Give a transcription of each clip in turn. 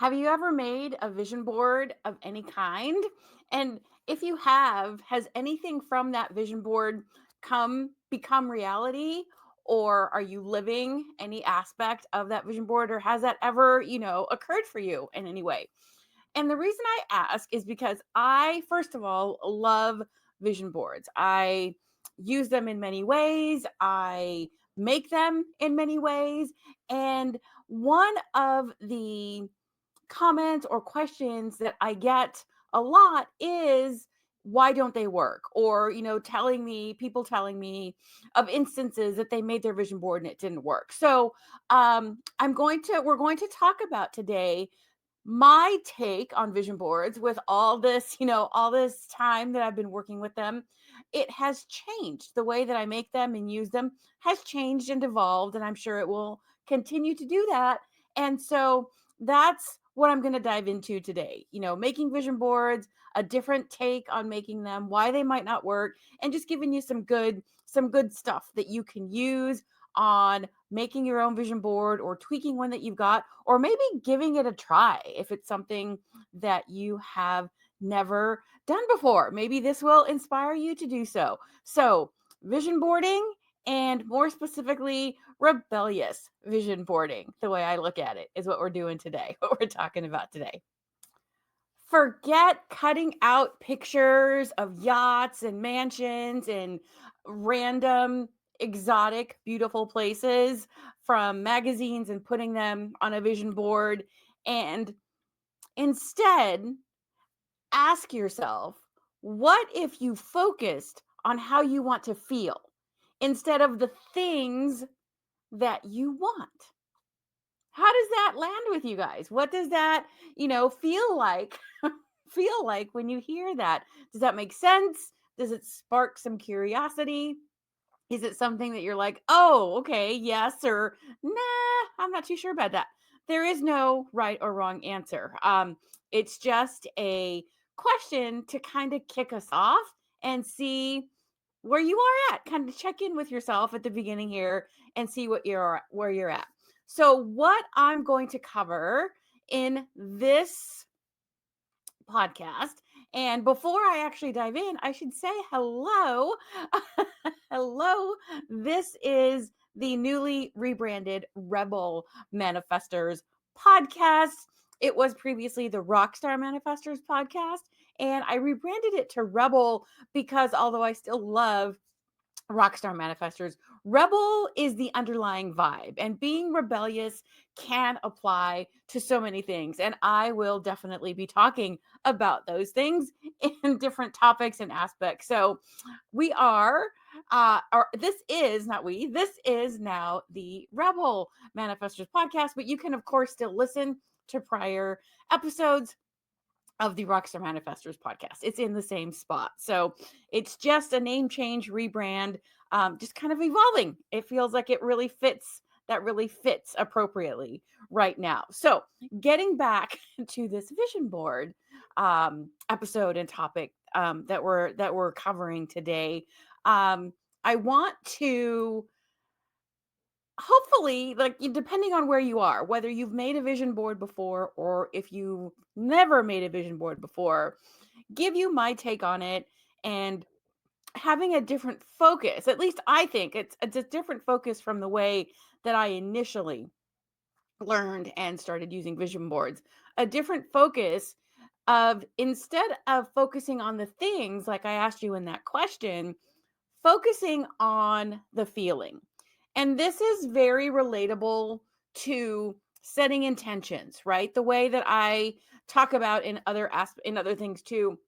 Have you ever made a vision board of any kind? And if you have, has anything from that vision board become reality? Or are you living any aspect of that vision board? Or has that ever, occurred for you in any way? And the reason I ask is because I, first of all, love vision boards. I use them in many ways. I make them in many ways. And one of the comments or questions that I get a lot is, why don't they work? Or, people telling me of instances that they made their vision board and it didn't work. So we're going to talk about today my take on vision boards with all this, all this time that I've been working with them. It has changed. The way that I make them and use them has changed and evolved, and I'm sure it will continue to do that. And so that's what I'm going to dive into today. Making vision boards, a different take on making them, why they might not work, and just giving you some good stuff that you can use on making your own vision board or tweaking one that you've got, or maybe giving it a try if it's something that you have never done before. Maybe this will inspire you to do so. So, vision boarding, and more specifically, rebellious vision boarding, the way I look at it, is what we're doing today, what we're talking about today. Forget cutting out pictures of yachts and mansions and random exotic beautiful places from magazines and putting them on a vision board, and instead ask yourself, what if you focused on how you want to feel instead of the things that you want? How does that land with you guys? What does that, feel like? Feel like when you hear that? Does that make sense? Does it spark some curiosity? Is it something that you're like, "Oh, okay, yes," or "Nah, I'm not too sure about that." There is no right or wrong answer. It's just a question to kind of kick us off and see where you are at. Kind of check in with yourself at the beginning here and see where you're at. So, what I'm going to cover in this podcast. And before I actually dive in, I should say hello. Hello. This is the newly rebranded Rebel Manifestors podcast. It was previously the Rockstar Manifestors podcast, and I rebranded it to Rebel because although I still love Rockstar Manifestors, rebel is the underlying vibe, and being rebellious can apply to so many things. And I will definitely be talking about those things in different topics and aspects. So we are, or this is not we, this is now the Rebel Manifestors podcast, but you can, of course, still listen to prior episodes of the Rockstar Manifestors podcast. It's in the same spot. So it's just a name change, rebrand, just kind of evolving. It feels like it really fits. That really fits appropriately right now. So, getting back to this vision board episode and topic that we're covering today, I want to hopefully, like, depending on where you are, whether you've made a vision board before or if you never made a vision board before, give you my take on it, and having a different focus. At least I think it's a different focus from the way that I initially learned and started using vision boards. A different focus of, instead of focusing on the things like I asked you in that question, focusing on the feeling. And this is very relatable to setting intentions, right? The way that I talk about in other things too,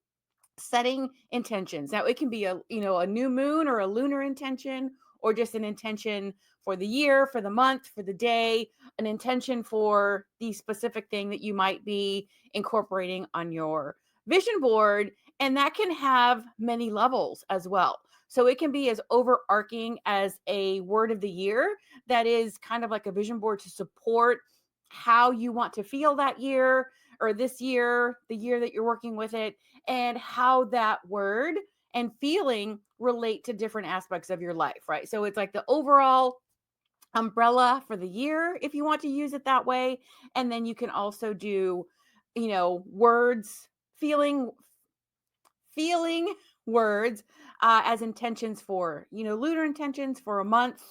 setting intentions. Now it can be a new moon or a lunar intention, or just an intention for the year, for the month, for the day, an intention for the specific thing that you might be incorporating on your vision board. And that can have many levels as well. So it can be as overarching as a word of the year that is kind of like a vision board to support how you want to feel that year, or this year, the year that you're working with it, and how that word and feeling relate to different aspects of your life, right? So it's like the overall umbrella for the year if you want to use it that way. And then you can also do, words, feeling feeling words as intentions for, lunar intentions for a month,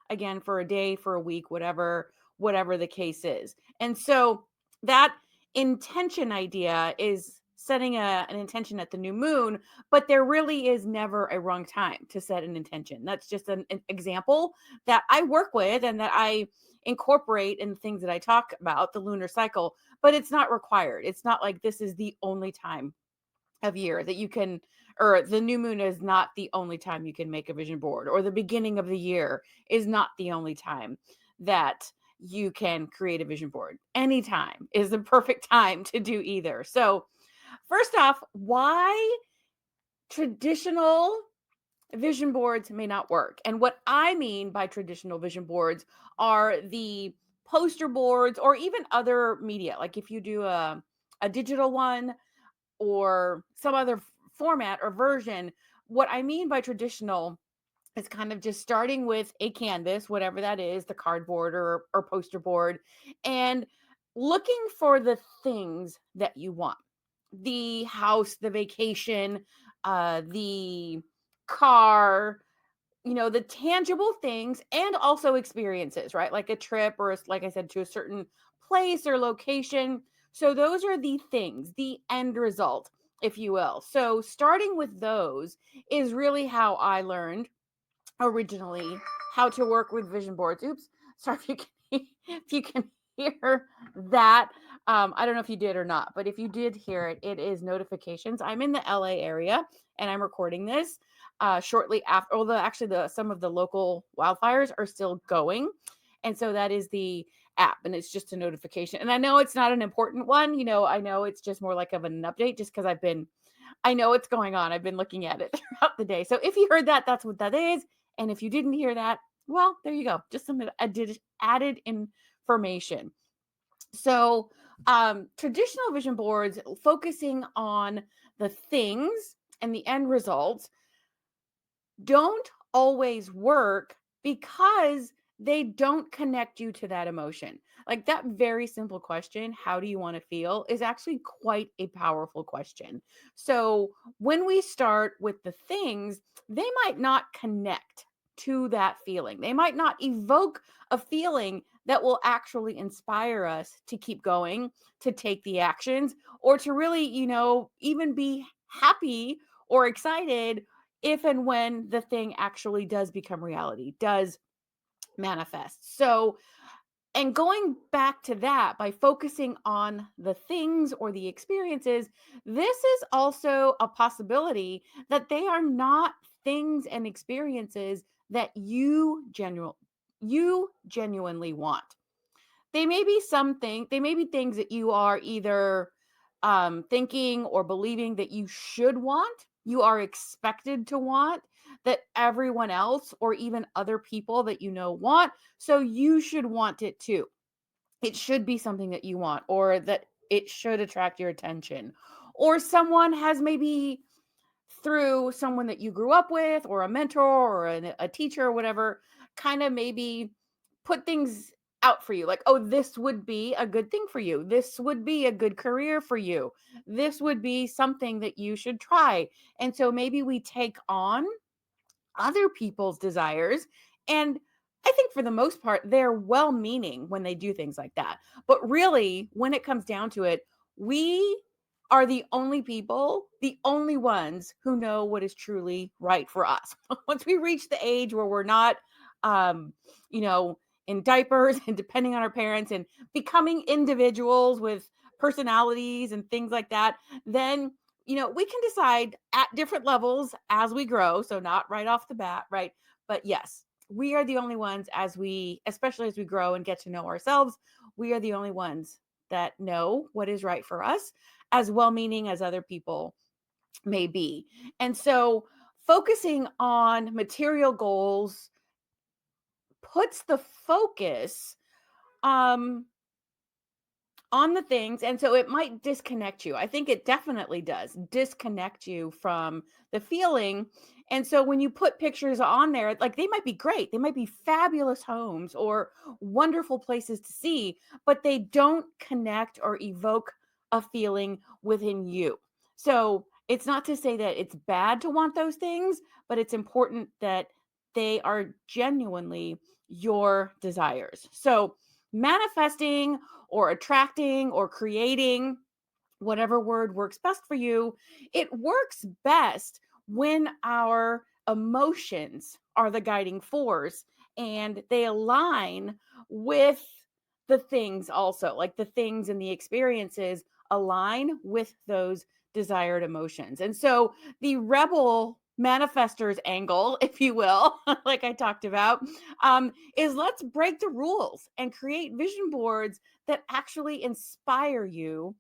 again for a day, for a week, whatever the case is. And so that intention idea is setting an intention at the new moon, but there really is never a wrong time to set an intention. That's just an example that I work with and that I incorporate in the things that I talk about, the lunar cycle, but it's not required. It's not like this is the only time of year that you can, or the new moon is not the only time you can make a vision board, or the beginning of the year is not the only time that you can create a vision board. Anytime is the perfect time to do either. So first off, why traditional vision boards may not work. And what I mean by traditional vision boards are the poster boards or even other media. Like if you do a digital one or some other format or version, what I mean by traditional is kind of just starting with a canvas, whatever that is, the cardboard or poster board, and looking for the things that you want: the house, the vacation, the car, the tangible things, and also experiences, right? Like a trip or, like I said, to a certain place or location. So those are the things, the end result, if you will. So starting with those is really how I learned originally how to work with vision boards. Oops, sorry if you can if you can hear that. I don't know if you did or not, but if you did hear it, it is notifications. I'm in the LA area and I'm recording this shortly after. Although actually, some of the local wildfires are still going, and so that is the app, and it's just a notification. And I know it's not an important one. I know it's just more like of an update, just because I know what's going on. I've been looking at it throughout the day. So if you heard that, that's what that is. And if you didn't hear that, well, there you go. Just some added information. So, traditional vision boards focusing on the things and the end results don't always work because they don't connect you to that emotion. Like that very simple question, how do you want to feel, is actually quite a powerful question. So when we start with the things, they might not connect to that feeling. They might not evoke a feeling that will actually inspire us to keep going, to take the actions, or to really, even be happy or excited if and when the thing actually does become reality, does manifest. So, and going back to that by focusing on the things or the experiences, this is also a possibility that they are not things and experiences that you genuinely want. They may be things that you are either thinking or believing that you should want, you are expected to want, that everyone else or even other people that want. So you should want it too. It should be something that you want, or that it should attract your attention. Or someone has maybe, through someone that you grew up with, or a mentor, or a teacher, or whatever, kind of maybe put things out for you, like, oh, this would be a good thing for you, this would be a good career for you, this would be something that you should try. And so maybe we take on other people's desires. And I think for the most part, they're well meaning when they do things like that. But really, when it comes down to it, we are the only people, the only ones who know what is truly right for us. Once we reach the age where we're not, um, you know, in diapers and depending on our parents and becoming individuals with personalities and things like that, then we can decide at different levels as we grow. So not right off the bat, right? But yes, we are the only ones, especially as we grow and get to know ourselves, we are the only ones that know what is right for us, as well meaning as other people may be. And so focusing on material goals puts the focus um on the things, and so it might disconnect you. I think it definitely does disconnect you from the feeling. And so when you put pictures on there, like they might be great, they might be fabulous homes or wonderful places to see, but they don't connect or evoke a feeling within you. So it's not to say that it's bad to want those things, but it's important that they are genuinely your desires. So manifesting or attracting or creating, whatever word works best for you, it works best when our emotions are the guiding force and they align with the things also, like the things and the experiences align with those desired emotions. And so the rebel manifestors angle, if you will, like I talked about, is let's break the rules and create vision boards that actually inspire you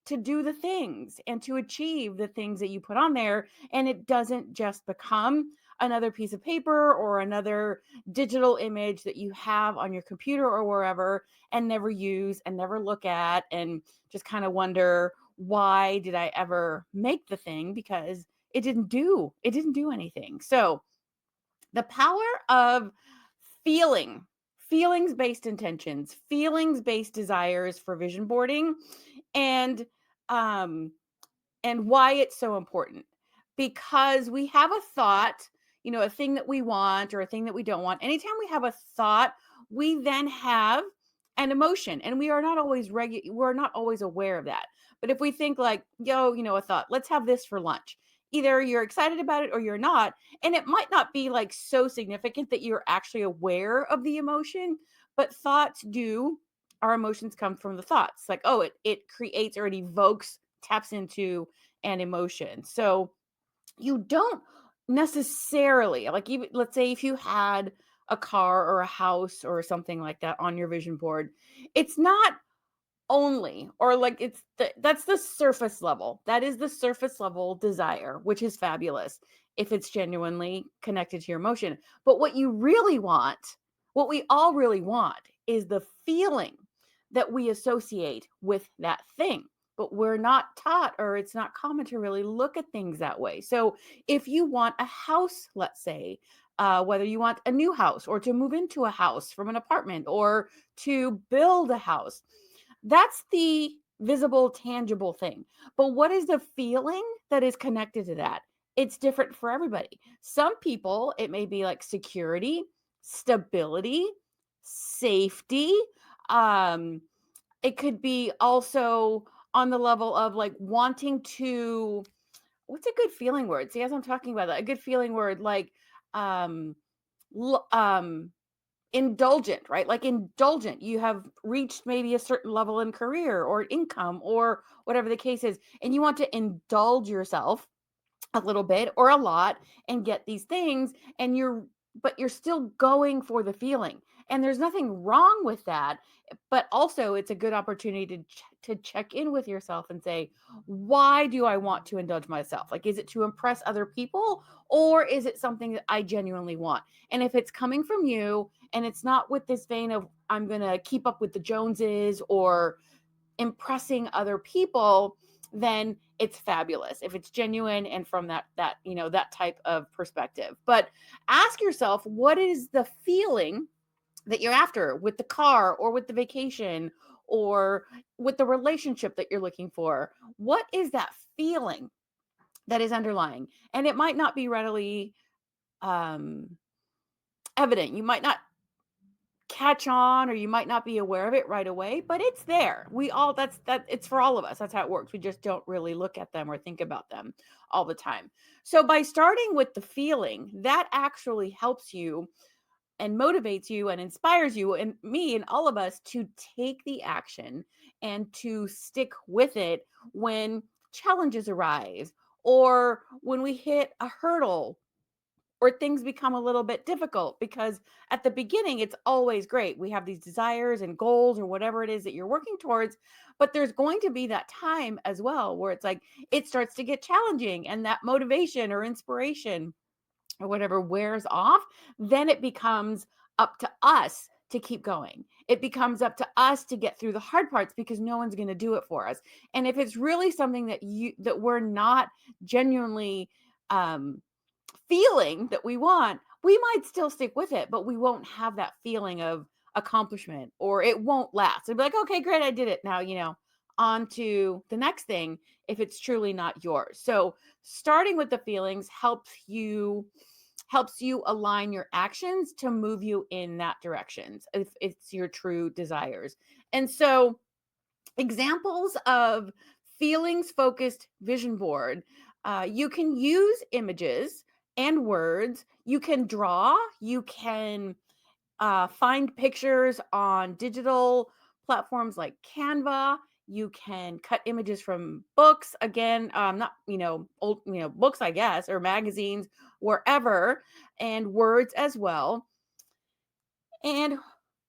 to do the things and to achieve the things that you put on there. And it doesn't just become another piece of paper or another digital image that you have on your computer or wherever and never use and never look at and just kind of wonder, why did I ever make the thing? Because it didn't do anything. So the power of feeling, feelings based intentions, feelings based desires for vision boarding, and um and why it's so important. Because we have a thought, a thing that we want or a thing that we don't want. Anytime we have a thought, we then have an emotion, and we're not always aware of that. But if we think like, yo, a thought, let's have this for lunch. Either you're excited about it or you're not, and it might not be like so significant that you're actually aware of the emotion, but thoughts do, our emotions come from the thoughts. Like, oh, it creates or it evokes, taps into an emotion. So you don't necessarily, like, even let's say if you had a car or a house or something like that on your vision board, it's not only, or like that's the surface level. That is the surface level desire, which is fabulous if it's genuinely connected to your emotion. But what you really want, what we all really want, is the feeling that we associate with that thing. But we're not taught, or it's not common to really look at things that way. So if you want a house, let's say, whether you want a new house or to move into a house from an apartment or to build a house, that's the visible, tangible thing. But what is the feeling that is connected to that? It's different for everybody. Some people, it may be like security, stability, safety. Um, it could be also on the level of like wanting to, what's a good feeling word? See, as I'm talking about that, a good feeling word like um, indulgent, right? Like indulgent. You have reached maybe a certain level in career or income or whatever the case is, and you want to indulge yourself a little bit or a lot and get these things, and you're still going for the feeling. And there's nothing wrong with that, but also it's a good opportunity to check in with yourself and say, why do I want to indulge myself? Like, is it to impress other people, or is it something that I genuinely want? And if it's coming from you and it's not with this vein of, I'm going to keep up with the Joneses or impressing other people, then it's fabulous if it's genuine and from that type of perspective. But ask yourself, what is the feeling that you're after with the car or with the vacation or with the relationship that you're looking for? What is that feeling that is underlying? And it might not be readily um evident. You might not catch on, or you might not be aware of it right away, but it's there. We all that's that It's for all of us. That's how it works. We just don't really look at them or think about them all the time. So by starting with the feeling, that actually helps you and motivates you and inspires you and me and all of us to take the action and to stick with it when challenges arise or when we hit a hurdle or things become a little bit difficult. Because at the beginning it's always great, we have these desires and goals or whatever it is that you're working towards, but there's going to be that time as well where it's like it starts to get challenging and that motivation or inspiration or whatever wears off. Then it becomes up to us to keep going. It becomes up to us to get through the hard parts because no one's going to do it for us. And if it's really something that we're not genuinely um feeling that we want, we might still stick with it, but we won't have that feeling of accomplishment, or it won't last. It'll be like, okay, great, I did it. Now, on to the next thing if it's truly not yours. So starting with the feelings helps you align your actions to move you in that direction if it's your true desires. And so examples of feelings focused vision board, you can use images and words. You can draw, you can find pictures on digital platforms like Canva. You can cut images from books, again, not old books, I guess, or magazines, wherever, and words as well. And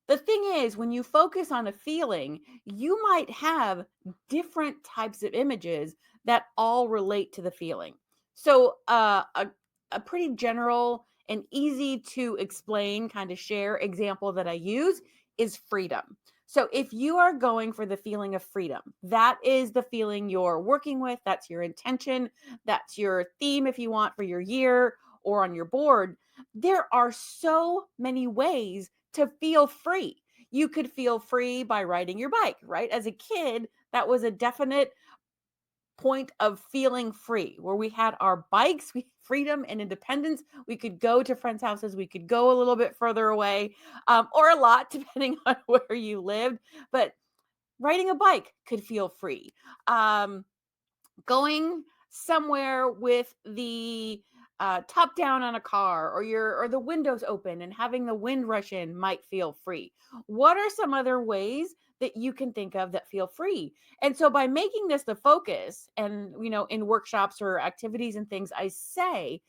the thing is, when you focus on a feeling, you might have different types of images that all relate to the feeling. So, a pretty general and easy to explain, kind of share example that I use is freedom. So, if you are going for the feeling of freedom, that is the feeling you're working with, that's your intention, that's your theme if you want for your year or on your board. There are so many ways to feel free. You could feel free by riding your bike, right? As a kid, that was a definite point of feeling free, where we had our bikes, we freedom and independence. We could go to friends' houses, we could go a little bit further away, or a lot, depending on where you lived. But riding a bike could feel free. Going somewhere with the top down on a car, or the windows open and having the wind rush in might feel free. What are some other ways that you can think of that feel free? And so by making this the focus, and in workshops or activities and things, I say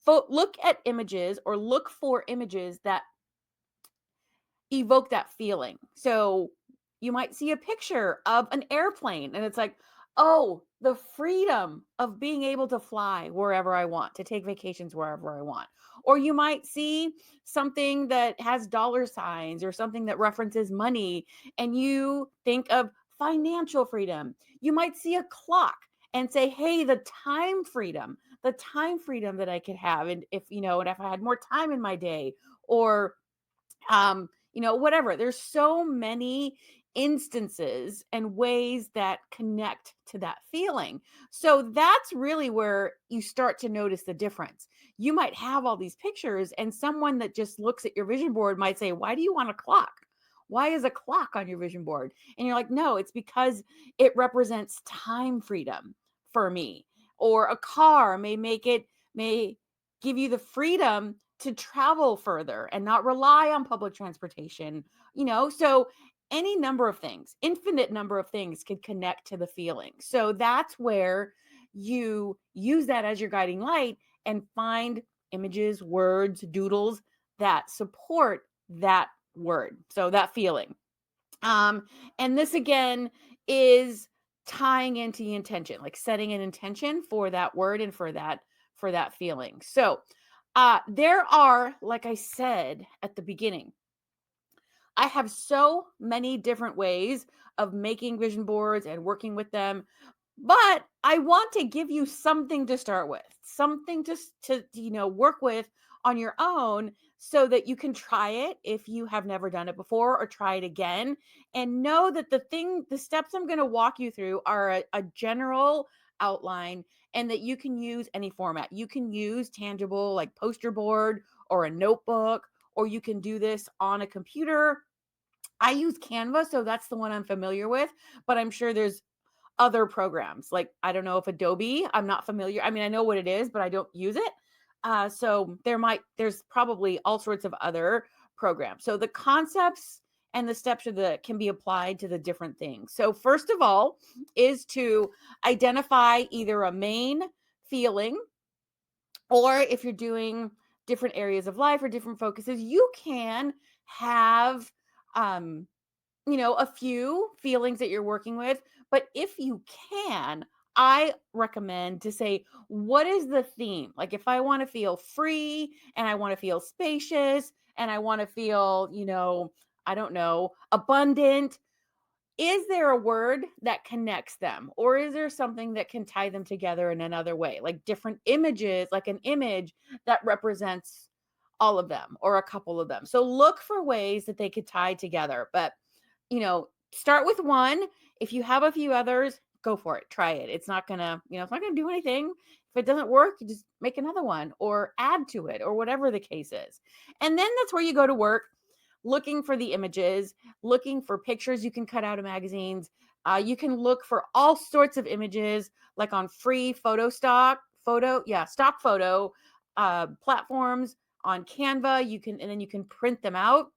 look at images, or look for images that evoke that feeling. So you might see a picture of an airplane and it's like, oh, the freedom of being able to fly wherever I want, to take vacations wherever I want. Or you might see something that has dollar signs or something that references money, and you think of financial freedom. You might see a clock and say, hey, the time freedom that I could have. And if I had more time in my day, or whatever. There's so many instances and ways that connect to that feeling. So that's really where you start to notice the difference. You might have all these pictures, and someone that just looks at your vision board might say, why do you want a clock? Why is a clock on your vision board? And you're like, no, it's because it represents time freedom for me. Or a car may give you the freedom to travel further and not rely on public transportation. So any number of things, infinite number of things, could connect to the feeling. So that's where you use that as your guiding light and find images, words, doodles that support that word, so that feeling. And this again is tying into the intention, like setting an intention for that word and for that feeling. So there are, like I said at the beginning, I have so many different ways of making vision boards and working with them, but I want to give you something to start with, something to work with on your own, so that you can try it if you have never done it before, or try it again, and know that the steps I'm going to walk you through are a general outline, and that you can use any format. You can use tangible, like poster board or a notebook, or you can do this on a computer. I use Canva, so that's the one I'm familiar with, but I'm sure there's other programs. Like, I don't know if Adobe, I'm not familiar. I mean, I know what it is, but I don't use it. So there's probably all sorts of other programs. So the concepts and the steps can be applied to the different things. So first of all is to identify either a main feeling, or if you're doing different areas of life or different focuses, you can have a few feelings that you're working with. But if you can, I recommend to say, what is the theme? Like, if I want to feel free and I want to feel spacious and I want to feel, I don't know, abundant, is there a word that connects them? Or is there something that can tie them together in another way? Like different images, like an image that represents all of them or a couple of them. So look for ways that they could tie together. But start with one. If you have a few others, go for it. Try it. It's not gonna, it's not gonna do anything. If it doesn't work, you just make another one or add to it or whatever the case is. And then that's where you go to work looking for the images, looking for pictures you can cut out of magazines. You can look for all sorts of images, like on free stock photo platforms on Canva. And then you can print them out.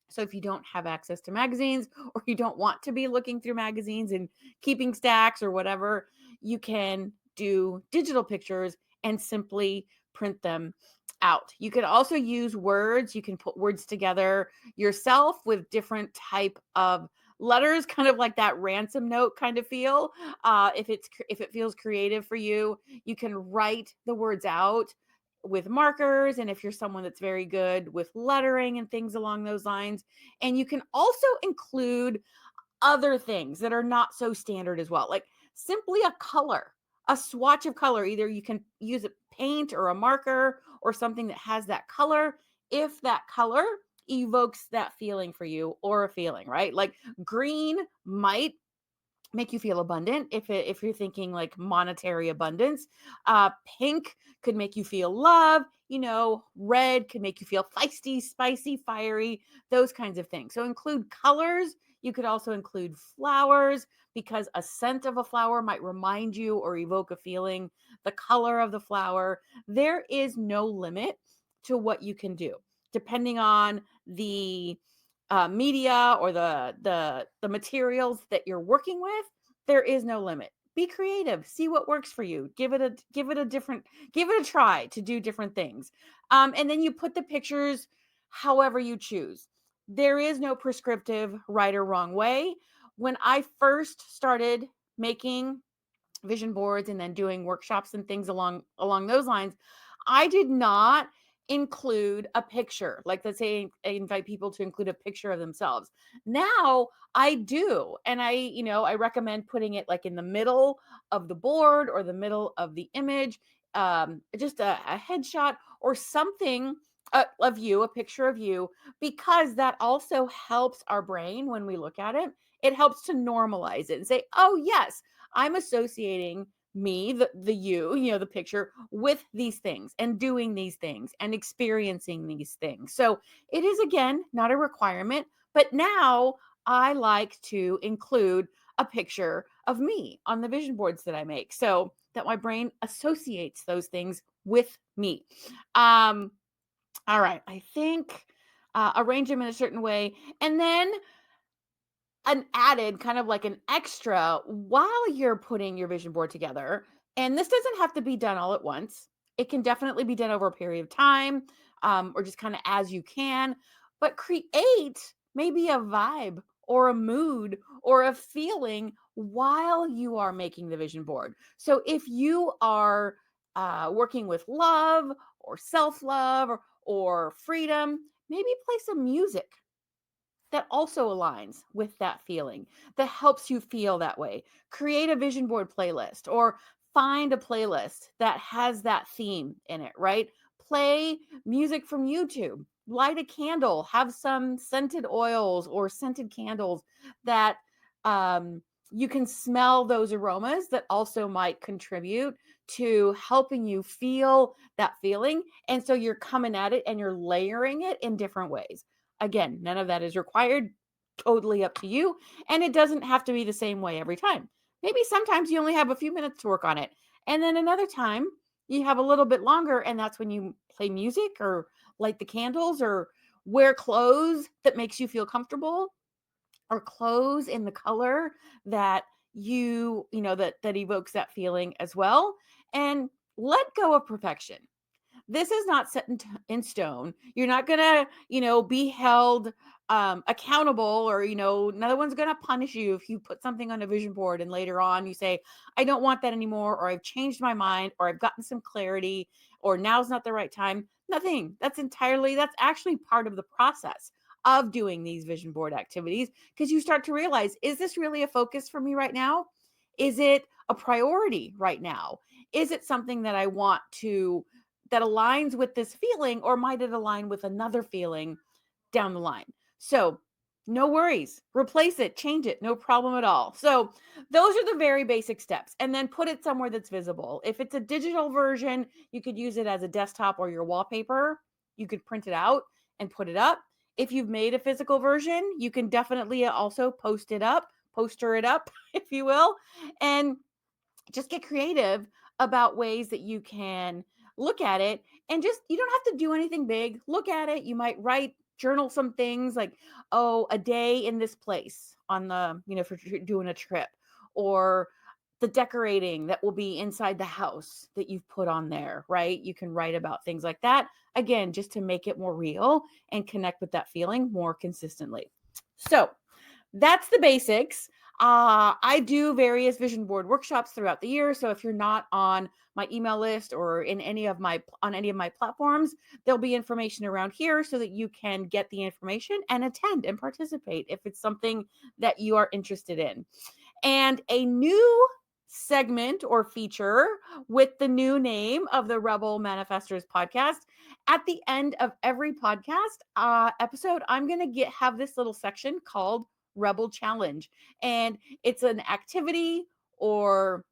So if you don't have access to magazines or you don't want to be looking through magazines and keeping stacks or whatever, you can do digital pictures and simply print them out. You can also use words. You can put words together yourself with different type of letters, kind of like that ransom note kind of feel. If it feels creative for you, you can write the words out with markers, and if you're someone that's very good with lettering and things along those lines. And you can also include other things that are not so standard as well, like simply a swatch of color. Either you can use a paint or a marker or something that has that color, if that color evokes that feeling for you, or a feeling, right? Like green might make you feel abundant if you're thinking like monetary abundance. Pink could make you feel love. Red could make you feel feisty, spicy, fiery, those kinds of things. So include colors. You could also include flowers, because a scent of a flower might remind you or evoke a feeling. The color of the flower. There is no limit to what you can do, depending on the media or the materials that you're working with. There is no limit. Be creative. See what works for you. Give it a try to do different things. And then you put the pictures however you choose. There is no prescriptive right or wrong way. When I first started making vision boards and then doing workshops and things along those lines, I did not include a picture. Like, let's say I invite people to include a picture of themselves. Now I do. And I recommend putting it like in the middle of the board or the middle of the image, just a headshot or something of you, a picture of you, because that also helps our brain when we look at it. It helps to normalize it and say, oh, yes, I'm associating me, the the picture, with these things and doing these things and experiencing these things. So it is, again, not a requirement, but now I like to include a picture of me on the vision boards that I make, so that my brain associates those things with me. Um, all right, I think arrange them in a certain way, and then an added kind of like an extra while you're putting your vision board together. And this doesn't have to be done all at once. It can definitely be done over a period of time, or just kind of as you can. But create maybe a vibe or a mood or a feeling while you are making the vision board. So if you are working with love or self love or freedom, maybe play some music that also aligns with that feeling, that helps you feel that way. Create a vision board playlist, or find a playlist that has that theme in it, right? Play music from YouTube, light a candle, have some scented oils or scented candles that um, you can smell those aromas that also might contribute to helping you feel that feeling. And so you're coming at it and you're layering it in different ways. Again, none of that is required, totally up to you. And it doesn't have to be the same way every time. Maybe sometimes you only have a few minutes to work on it. And then another time you have a little bit longer, and that's when you play music or light the candles or wear clothes that makes you feel comfortable, or clothes in the color that that evokes that feeling as well. And let go of perfection. This is not set in stone. You're not gonna, be held accountable, or no one's going to punish you if you put something on a vision board and later on you say, I don't want that anymore, or I've changed my mind, or I've gotten some clarity, or now's not the right time. Nothing. That's actually part of the process of doing these vision board activities, because you start to realize, is this really a focus for me right now? Is it a priority right now? Is it something that I want to, that aligns with this feeling, or might it align with another feeling down the line? So, no worries. Replace it, change it, no problem at all. So, those are the very basic steps. And then put it somewhere that's visible. If it's a digital version, you could use it as a desktop or your wallpaper. You could print it out and put it up. If you've made a physical version, you can definitely also poster it up, if you will, and just get creative about ways that you can look at it. And just, you don't have to do anything big. Look at it. You might journal some things like, oh, a day in this place on the, for doing a trip, or the decorating that will be inside the house that you've put on there, right? You can write about things like that. Again, just to make it more real and connect with that feeling more consistently. So, that's the basics. I do various vision board workshops throughout the year. So if you're not on my email list or in any of my platforms, there'll be information around here so that you can get the information and attend and participate if it's something that you are interested in. And a new segment or feature with the new name of the Rebel Manifestors podcast. At the end of every podcast episode, I'm going to have this little section called Rebel Challenge. And it's an activity or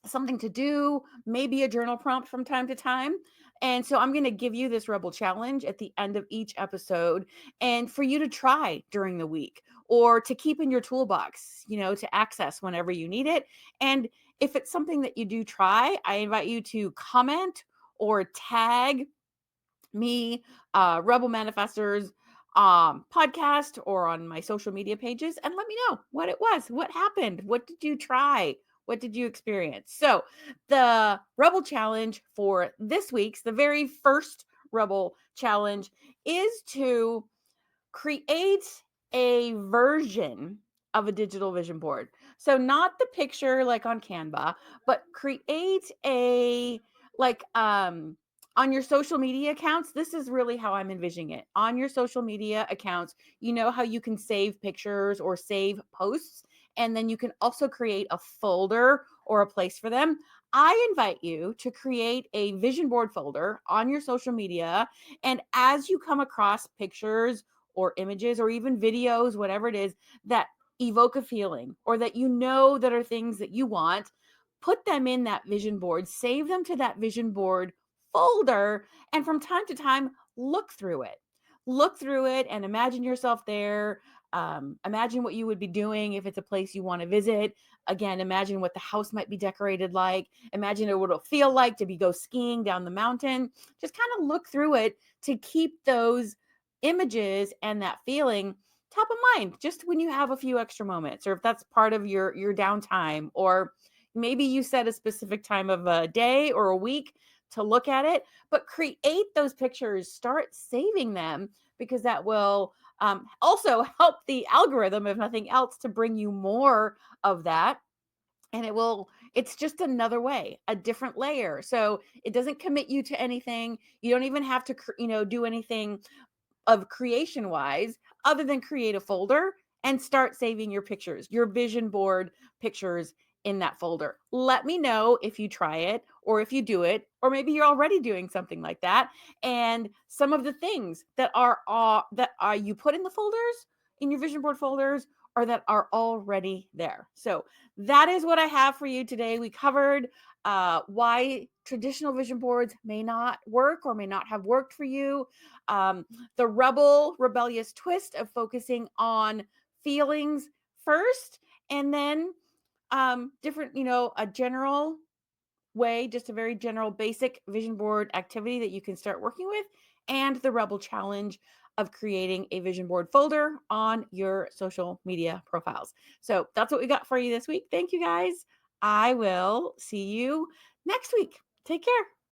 something to do, maybe a journal prompt from time to time. And so I'm going to give you this Rebel Challenge at the end of each episode, and for you to try during the week, or to keep in your toolbox, to access whenever you need it. And if it's something that you do try, I invite you to comment or tag me, Rebel Manifestors podcast, or on my social media pages, and let me know what it was, what happened, what did you try, what did you experience. So the Rebel Challenge for this week's, the very first Rebel Challenge, is to create a version of a digital vision board. So not the picture like on Canva, but create a, like, on your social media accounts. This is really how I'm envisioning it. On your social media accounts, you know how you can save pictures or save posts, and then you can also create a folder or a place for them. I invite you to create a vision board folder on your social media, and as you come across pictures or images or even videos, whatever it is, that evoke a feeling, or that that are things that you want, put them in that vision board, save them to that vision board folder, and from time to time, look through it. Look through it and imagine yourself there. Imagine what you would be doing if it's a place you want to visit. Again, imagine what the house might be decorated like. Imagine what it'll feel like to go skiing down the mountain. Just kind of look through it to keep those images and that feeling top of mind just when you have a few extra moments, or if that's part of your downtime, or maybe you set a specific time of a day or a week to look at it. But create those pictures, start saving them, because that will also help the algorithm, if nothing else, to bring you more of that. And it's just another way, a different layer. So it doesn't commit you to anything. You don't even have to do anything of creation wise, other than create a folder and start saving your pictures, your vision board pictures, in that folder. Let me know if you try it, or if you do it, or maybe you're already doing something like that, and some of the things that are you put in the folders, in your vision board folders, or that are already there. So that is what I have for you today. We covered why traditional vision boards may not work or may not have worked for you, um, the rebellious twist of focusing on feelings first, and then different, a general way, just a very general basic vision board activity that you can start working with, and the Rebel Challenge of creating a vision board folder on your social media profiles. So that's what we got for you this week. Thank you guys. I will see you next week. Take care.